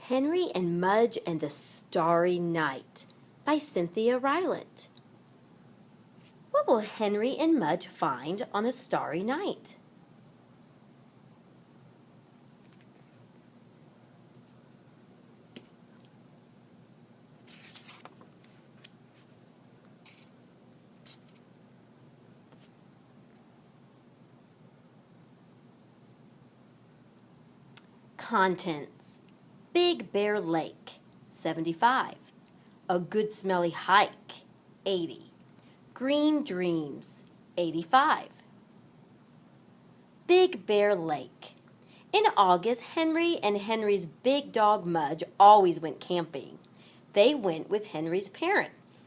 Henry and Mudge and the Starry Night by Cynthia Rylant. What will Henry and Mudge find on a starry night? Contents: Big Bear Lake, 75. A Good Smelly Hike, 80. Green Dreams, 85. Big Bear Lake. In August, Henry and Henry's big dog Mudge always went camping. They went with Henry's parents.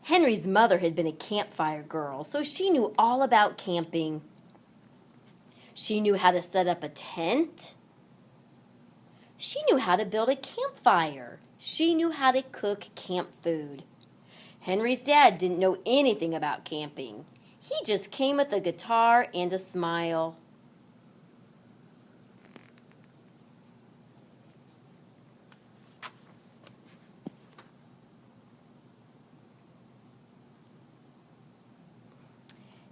Henry's mother had been a campfire girl, so she knew all about camping. She knew how to set up a tent. She knew how to build a campfire. She knew how to cook camp food. Henry's dad didn't know anything about camping. He just came with a guitar and a smile.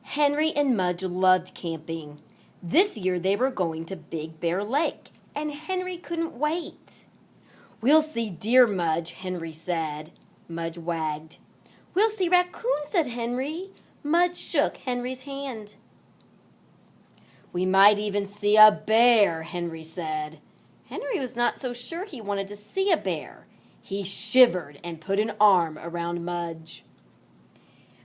Henry and Mudge loved camping. This year they were going to Big Bear Lake, and Henry couldn't wait. "We'll see deer, Mudge," Henry said. Mudge wagged. "We'll see raccoons," said Henry. Mudge shook Henry's hand. "We might even see a bear," Henry said. Henry was not so sure he wanted to see a bear. He shivered and put an arm around Mudge.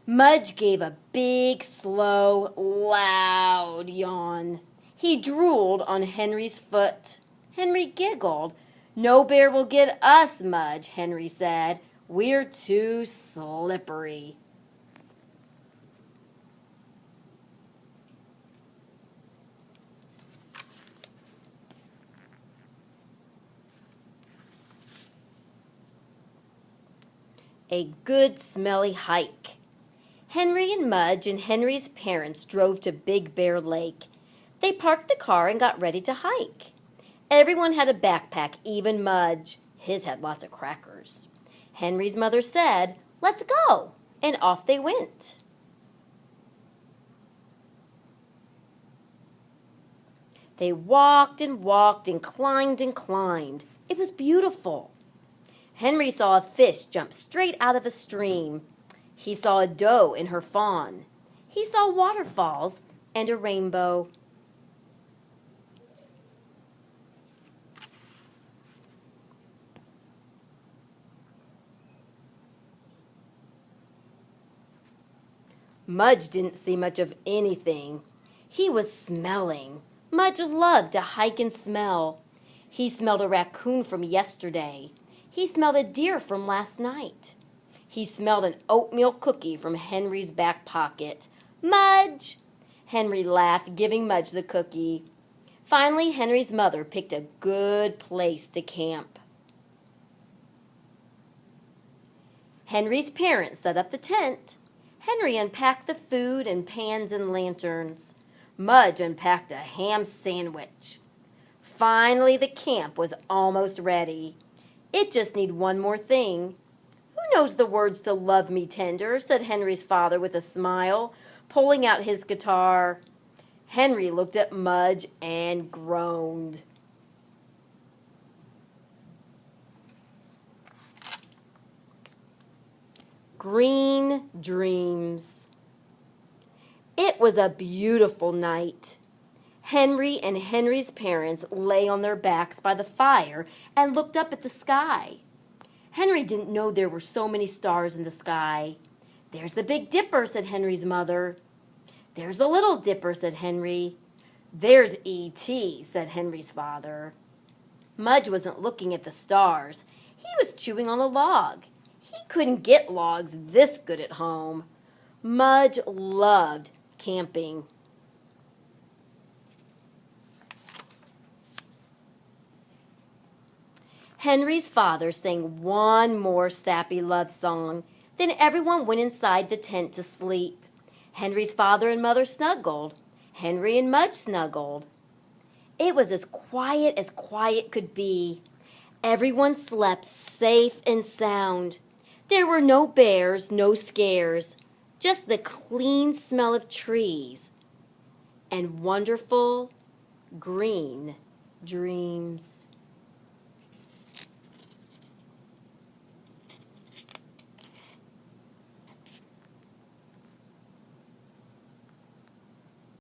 Mudge gave a big, slow, loud yawn. He drooled on Henry's foot. Henry giggled. "No bear will get us, Mudge," Henry said. "We're too slippery." A Good Smelly Hike. Henry and Mudge and Henry's parents drove to Big Bear Lake. They parked the car and got ready to hike. Everyone had a backpack, even Mudge. His had lots of crackers. Henry's mother said, "Let's go," and off they went. They walked and walked and climbed and climbed. It was beautiful. Henry saw a fish jump straight out of a stream. He saw a doe and her fawn. He saw waterfalls and a rainbow. Mudge didn't see much of anything. He was smelling. Mudge loved to hike and smell. He smelled a raccoon from yesterday. He smelled a deer from last night. He smelled an oatmeal cookie from Henry's back pocket. "Mudge!" Henry laughed, giving Mudge the cookie. Finally, Henry's mother picked a good place to camp. Henry's parents set up the tent. Henry unpacked the food and pans and lanterns. Mudge unpacked a ham sandwich. Finally, the camp was almost ready. It just needed one more thing. "Who knows the words to 'Love Me Tender'?" said Henry's father with a smile, pulling out his guitar. Henry looked at Mudge and groaned. Green Dreams. It was a beautiful night. Henry and Henry's parents lay on their backs by the fire and looked up at the sky. Henry didn't know there were so many stars in the sky. "There's the Big Dipper," said Henry's mother. "There's the Little Dipper," said Henry. "There's E.T.," said Henry's father. Mudge wasn't looking at the stars. He was chewing on a log. He couldn't get logs this good at home. Mudge loved camping. Henry's father sang one more sappy love song. Then everyone went inside the tent to sleep. Henry's father and mother snuggled. Henry and Mudge snuggled. It was as quiet could be. Everyone slept safe and sound. There were no bears, no scares, just the clean smell of trees and wonderful green dreams.